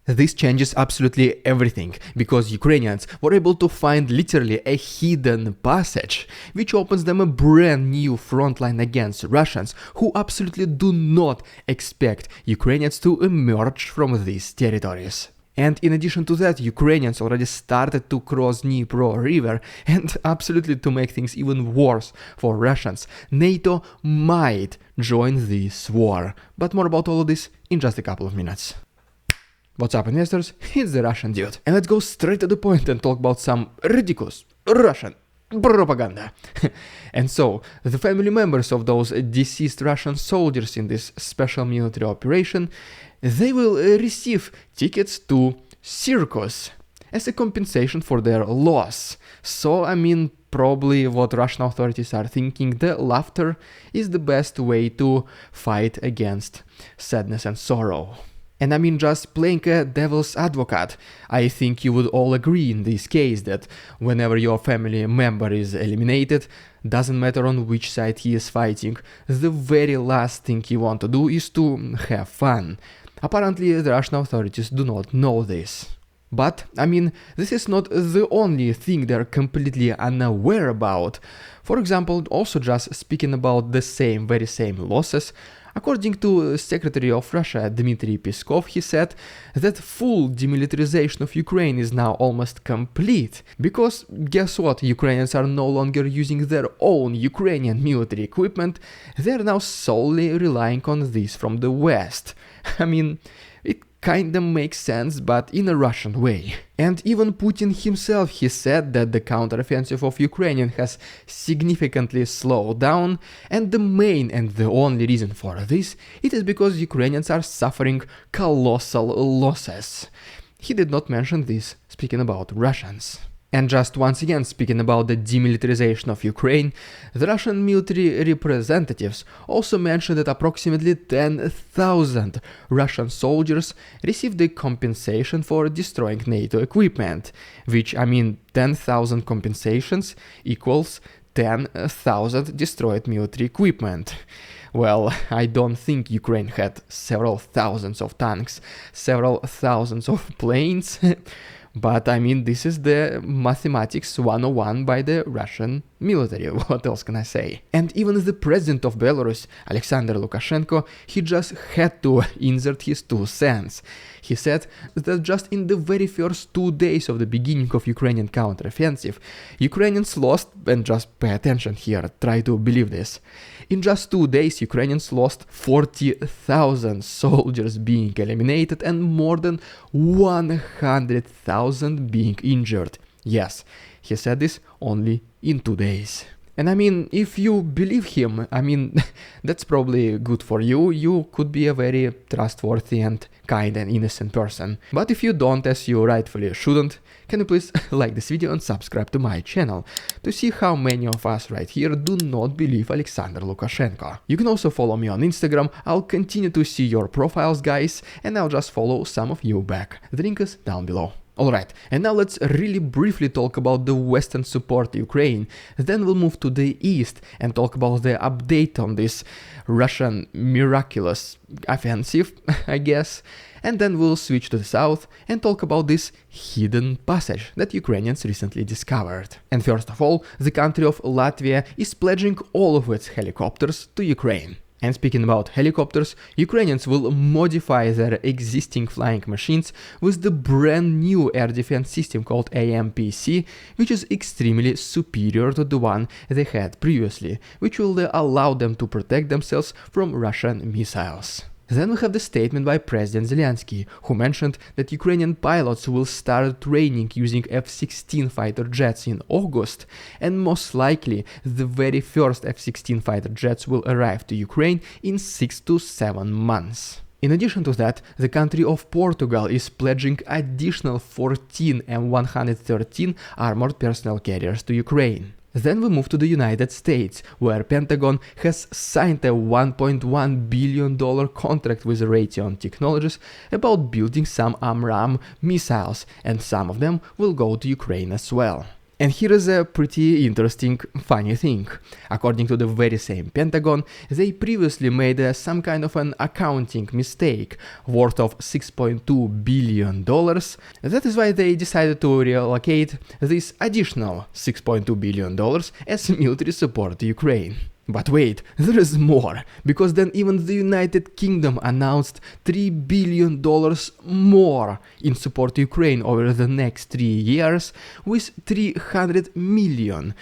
This changes absolutely everything, because Ukrainians were able to find literally a hidden passage, which opens them a brand new front line against Russians, who absolutely do not expect Ukrainians to emerge from these territories. And in addition to that, Ukrainians already started to cross Dnipro river, and absolutely to make things even worse for Russians, NATO might join this war. But more about all of this in just a couple of minutes. What's up, investors? It's the Russian dude. And let's go straight to the point and talk about some ridiculous Russian propaganda. And so, the family members of those deceased Russian soldiers in this special military operation, they will receive tickets to circus as a compensation for their loss. So, I mean, probably what Russian authorities are thinking, the laughter is the best way to fight against sadness and sorrow. And I mean, just playing a devil's advocate, I think you would all agree in this case that whenever your family member is eliminated, doesn't matter on which side he is fighting, the very last thing you want to do is to have fun. Apparently, the Russian authorities do not know this. But, I mean, this is not the only thing they're completely unaware about. For example, also just speaking about the very same losses, according to Secretary of Russia Dmitry Peskov, he said that full demilitarization of Ukraine is now almost complete. Because guess what, Ukrainians are no longer using their own Ukrainian military equipment, they're now solely relying on this from the West. I mean, it kinda makes sense, but in a Russian way. And even Putin himself, he said that the counteroffensive of Ukraine has significantly slowed down, and the main and the only reason for this, it is because Ukrainians are suffering colossal losses. He did not mention this, speaking about Russians. And just once again, speaking about the demilitarization of Ukraine, the Russian military representatives also mentioned that approximately 10,000 Russian soldiers received the compensation for destroying NATO equipment, which, I mean, 10,000 compensations equals 10,000 destroyed military equipment. Well, I don't think Ukraine had several thousands of tanks, several thousands of planes. But I mean, this is the mathematics 101 by the Russian military, what else can I say? And even the president of Belarus, Alexander Lukashenko, he just had to insert his 2 cents. He said that just in the very first 2 days of the beginning of Ukrainian counteroffensive, Ukrainians lost, and just pay attention here, try to believe this. In just 2 days, Ukrainians lost 40,000 soldiers being eliminated and more than 100,000 being injured. Yes, he said this only in 2 days. And I mean, if you believe him, I mean, that's probably good for you. You could be a very trustworthy and kind and innocent person. But if you don't, as you rightfully shouldn't, can you please like this video and subscribe to my channel to see how many of us right here do not believe Alexander Lukashenko. You can also follow me on Instagram. I'll continue to see your profiles, guys, and I'll just follow some of you back. The link is down below. Alright, and now let's really briefly talk about the Western support to Ukraine, then we'll move to the East and talk about the update on this Russian miraculous offensive, I guess, and then we'll switch to the South and talk about this hidden passage that Ukrainians recently discovered. And first of all, the country of Latvia is pledging all of its helicopters to Ukraine. And speaking about helicopters, Ukrainians will modify their existing flying machines with the brand new air defense system called AMPC, which is extremely superior to the one they had previously, which will allow them to protect themselves from Russian missiles. Then we have the statement by President Zelensky, who mentioned that Ukrainian pilots will start training using F-16 fighter jets in August, and most likely the very first F-16 fighter jets will arrive to Ukraine in 6 to 7 months. In addition to that, the country of Portugal is pledging additional 14 M113 armored personnel carriers to Ukraine. Then we move to the United States, where Pentagon has signed a $1.1 billion contract with Raytheon Technologies about building some AMRAAM missiles, and some of them will go to Ukraine as well. And here is a pretty interesting, funny thing. According to the very same Pentagon, they previously made some kind of an accounting mistake worth of $6.2 billion. That is why they decided to reallocate this additional $6.2 billion as military support to Ukraine. But wait, there is more, because then even the United Kingdom announced $3 billion more in support to Ukraine over the next 3 years, with $300 million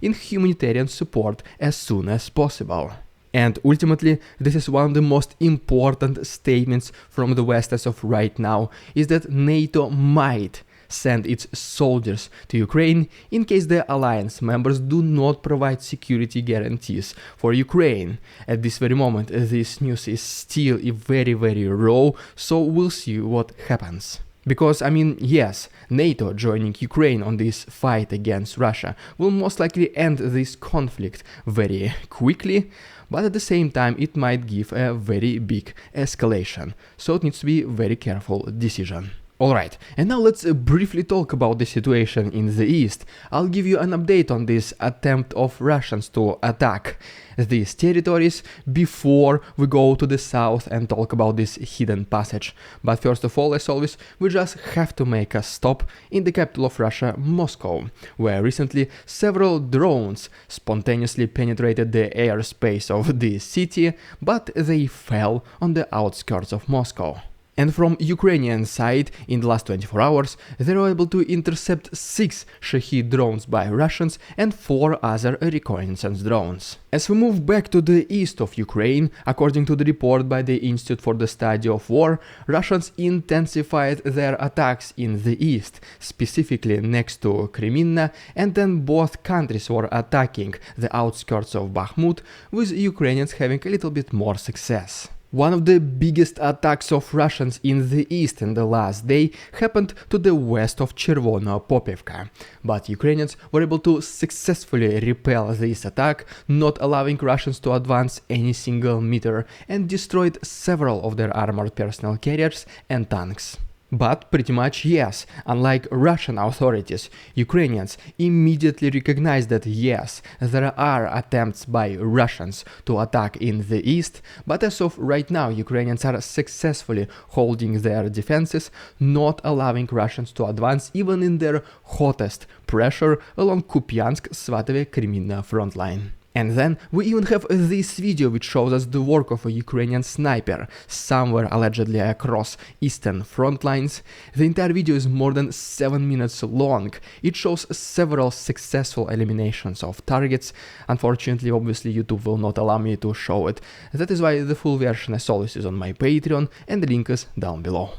in humanitarian support as soon as possible. And ultimately, this is one of the most important statements from the West as of right now, is that NATO might send its soldiers to Ukraine in case the alliance members do not provide security guarantees for Ukraine. At this very moment, this news is still very raw, so we'll see what happens. Because, yes, NATO joining Ukraine on this fight against Russia will most likely end this conflict very quickly, but at the same time it might give a very big escalation, so it needs to be a very careful decision. Alright, and now let's briefly talk about the situation in the east. I'll give you an update on this attempt of Russians to attack these territories before we go to the south and talk about this hidden passage. But first of all, as always, we just have to make a stop in the capital of Russia, Moscow, where recently several drones spontaneously penetrated the airspace of this city, but they fell on the outskirts of Moscow. And from Ukrainian side, in the last 24 hours, they were able to intercept 6 Shahed drones by Russians and 4 other reconnaissance drones. As we move back to the east of Ukraine, according to the report by the Institute for the Study of War, Russians intensified their attacks in the east, specifically next to Crimea, and then both countries were attacking the outskirts of Bakhmut, with Ukrainians having a little bit more success. One of the biggest attacks of Russians in the east in the last day happened to the west of Chervono-Popivka, but Ukrainians were able to successfully repel this attack, not allowing Russians to advance any single meter, and destroyed several of their armored personnel carriers and tanks. But pretty much yes, unlike Russian authorities, Ukrainians immediately recognized that yes, there are attempts by Russians to attack in the east, but as of right now Ukrainians are successfully holding their defenses, not allowing Russians to advance even in their hottest pressure along Kupiansk-Svatovo-Crimea front line. And then we even have this video which shows us the work of a Ukrainian sniper somewhere allegedly across eastern front lines. The entire video is more than 7 minutes long. It shows several successful eliminations of targets. Unfortunately, obviously YouTube will not allow me to show it. That is why the full version as always is on my Patreon, and the link is down below.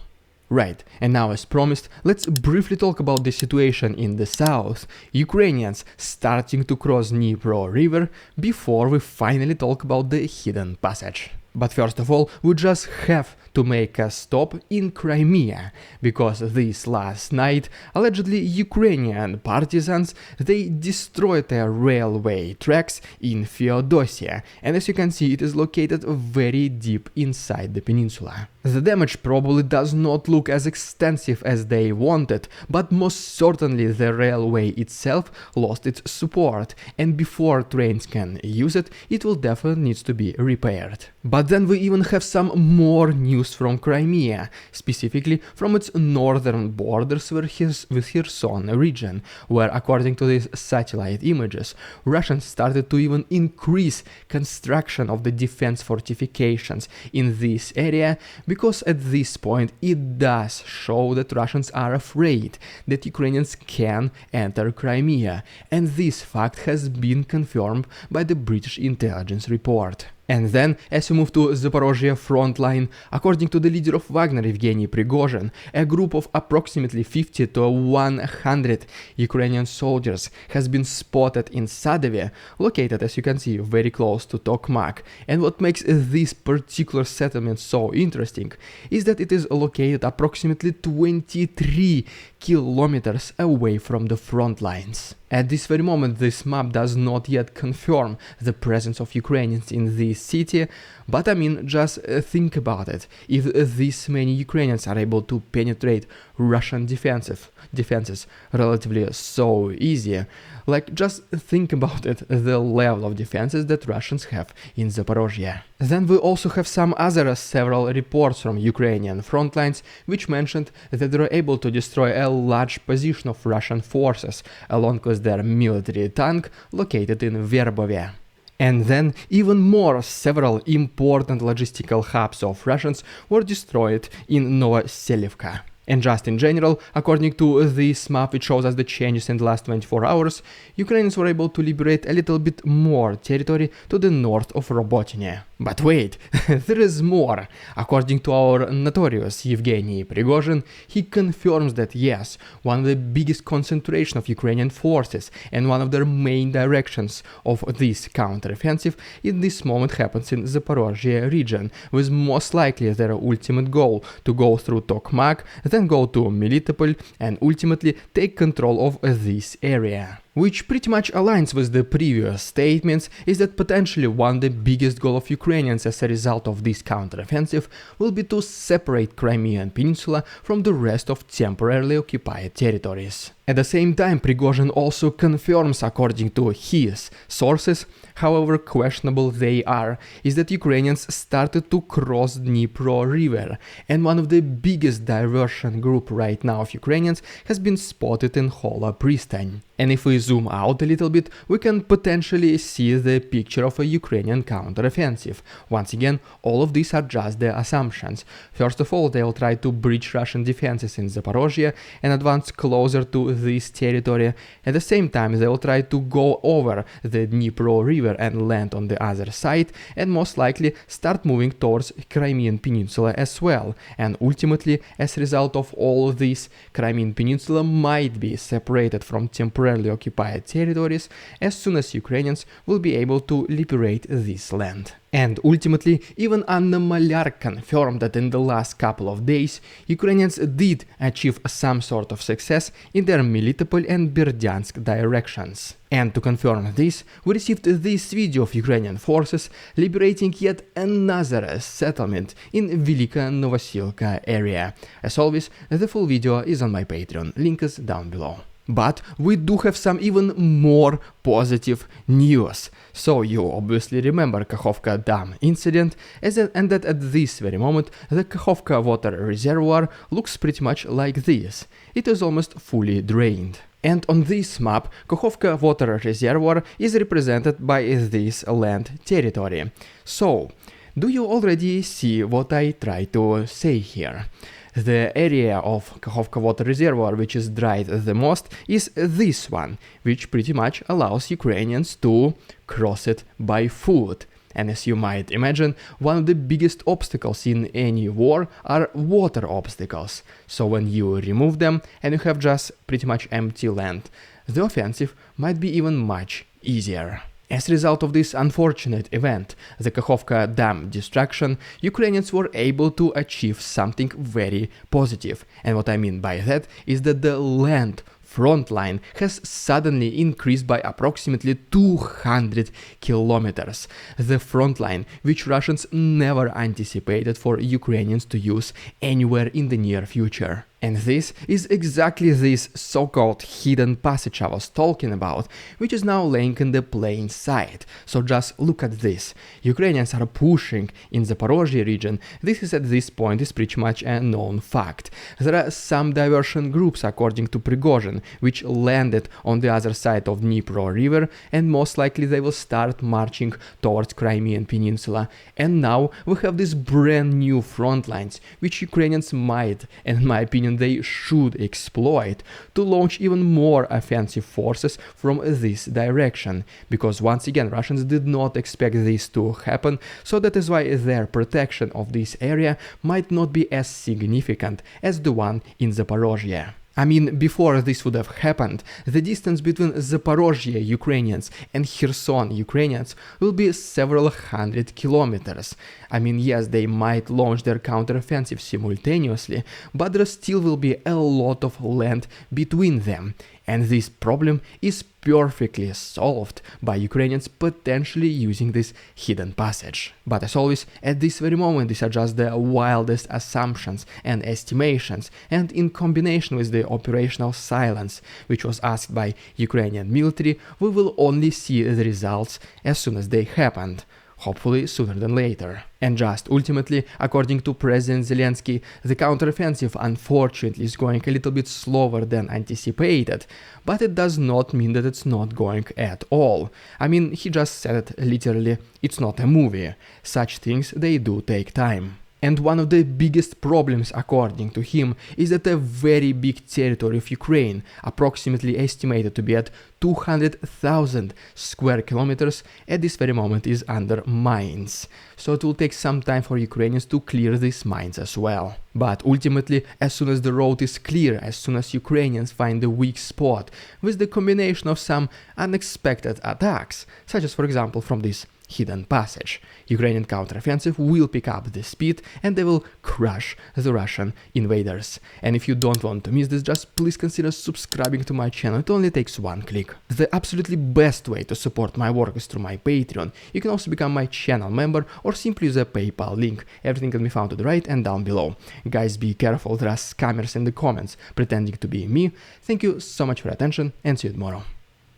Right, and now as promised, let's briefly talk about the situation in the south. Ukrainians starting to cross Dnipro river before we finally talk about the hidden passage. But first of all, we just have to make a stop in Crimea, because this last night, allegedly Ukrainian partisans, they destroyed their railway tracks in Feodosia, and as you can see, it is located very deep inside the peninsula. The damage probably does not look as extensive as they wanted, but most certainly the railway itself lost its support, and before trains can use it, it will definitely need to be repaired. But then we even have some more news from Crimea, specifically from its northern borders with Kherson region, where according to these satellite images, Russians started to even increase construction of the defense fortifications in this area, because at this point it does show that Russians are afraid that Ukrainians can enter Crimea, and this fact has been confirmed by the British intelligence report. And then, as we move to Zaporozhye front line, according to the leader of Wagner, Yevgeny Prigozhin, a group of approximately 50 to 100 Ukrainian soldiers has been spotted in Sadovye, located, as you can see, very close to Tokmak. And what makes this particular settlement so interesting is that it is located approximately 23 kilometers away from the front lines. At this very moment, this map does not yet confirm the presence of Ukrainians in this this city, but I mean, just think about it. If this many Ukrainians are able to penetrate Russian defenses relatively so easy, like just think about it, the level of defenses that Russians have in Zaporozhye. Then we also have some other several reports from Ukrainian front lines which mentioned that they were able to destroy a large position of Russian forces along with their military tank located in Verbove. And then even more several important logistical hubs of Russians were destroyed in Novoselivka. And just in general, according to this map which shows us the changes in the last 24 hours, Ukrainians were able to liberate a little bit more territory to the north of Robotyne. But wait, there is more. According to our notorious Yevgeny Prigozhin, he confirms that yes, one of the biggest concentration of Ukrainian forces and one of their main directions of this counteroffensive in this moment happens in Zaporozhye region, with most likely their ultimate goal to go through Tokmak, then go to Melitopol and ultimately take control of this area. Which pretty much aligns with the previous statements, is that potentially one of the biggest goal of Ukrainians as a result of this counteroffensive will be to separate Crimean Peninsula from the rest of temporarily occupied territories. At the same time, Prigozhin also confirms, according to his sources, however questionable they are, is that Ukrainians started to cross Dnipro river, and one of the biggest diversion group right now of Ukrainians has been spotted in Hola Pristan. And if we zoom out a little bit, we can potentially see the picture of a Ukrainian counteroffensive. Once again, all of these are just the assumptions. First of all, they will try to breach Russian defenses in Zaporozhye and advance closer to this territory. At the same time, they will try to go over the Dnipro river and land on the other side, and most likely start moving towards Crimean Peninsula as well. And ultimately, as a result of all of this, Crimean Peninsula might be separated from temporarily occupied territories as soon as Ukrainians will be able to liberate this land. And ultimately, even Anna Malyar confirmed that in the last couple of days, Ukrainians did achieve some sort of success in their Melitopol and Berdyansk directions. And to confirm this, we received this video of Ukrainian forces liberating yet another settlement in Velika Novosilka area. As always, the full video is on my Patreon, link is down below. But we do have some even more positive news. So you obviously remember Kakhovka Dam incident, and that at this very moment the Kakhovka water reservoir looks pretty much like this. It is almost fully drained. And on this map, Kakhovka water reservoir is represented by this land territory. So, do you already see what I try to say here? The area of Kakhovka water reservoir which is dried the most is this one, which pretty much allows Ukrainians to cross it by foot. And as you might imagine, one of the biggest obstacles in any war are water obstacles. So when you remove them and you have just pretty much empty land, the offensive might be even much easier. As a result of this unfortunate event, the Kakhovka Dam destruction, Ukrainians were able to achieve something very positive. And what I mean by that is that the land front line has suddenly increased by approximately 200 kilometers. The front line, which Russians never anticipated for Ukrainians to use anywhere in the near future. And this is exactly this so-called hidden passage I was talking about, which is now laying in the plain sight. So just look at this. Ukrainians are pushing in the Zaporozhye region. This is at this point is pretty much a known fact. There are some diversion groups, according to Prigozhin, which landed on the other side of Dnipro river, and most likely they will start marching towards Crimean Peninsula. And now we have these brand new front lines, which Ukrainians might, and in my opinion, they should exploit to launch even more offensive forces from this direction, because once again Russians did not expect this to happen, so that is why their protection of this area might not be as significant as the one in Zaporozhye. I mean, before this would have happened, the distance between Zaporozhye Ukrainians and Kherson Ukrainians will be several hundred kilometers. I mean, yes, they might launch their counteroffensive simultaneously, but there still will be a lot of land between them. And this problem is perfectly solved by Ukrainians potentially using this hidden passage. But as always, at this very moment, these are just the wildest assumptions and estimations, and in combination with the operational silence which was asked by Ukrainian military, we will only see the results as soon as they happened. Hopefully sooner than later. And just ultimately, according to President Zelensky, the counteroffensive unfortunately is going a little bit slower than anticipated, but it does not mean that it's not going at all. I mean, he just said it literally, it's not a movie. Such things, they do take time. And one of the biggest problems, according to him, is that a very big territory of Ukraine, approximately estimated to be at 200,000 square kilometers, at this very moment is under mines. So it will take some time for Ukrainians to clear these mines as well. But ultimately, as soon as the road is clear, as soon as Ukrainians find the weak spot, with the combination of some unexpected attacks, such as for example from this hidden passage, Ukrainian counteroffensive will pick up the speed and they will crush the Russian invaders. And if you don't want to miss this, just please consider subscribing to my channel. It only takes one click. The absolutely best way to support my work is through my Patreon. You can also become my channel member or simply use a PayPal link. Everything can be found to the right and down below. Guys, be careful, there are scammers in the comments pretending to be me. Thank you so much for your attention and see you tomorrow.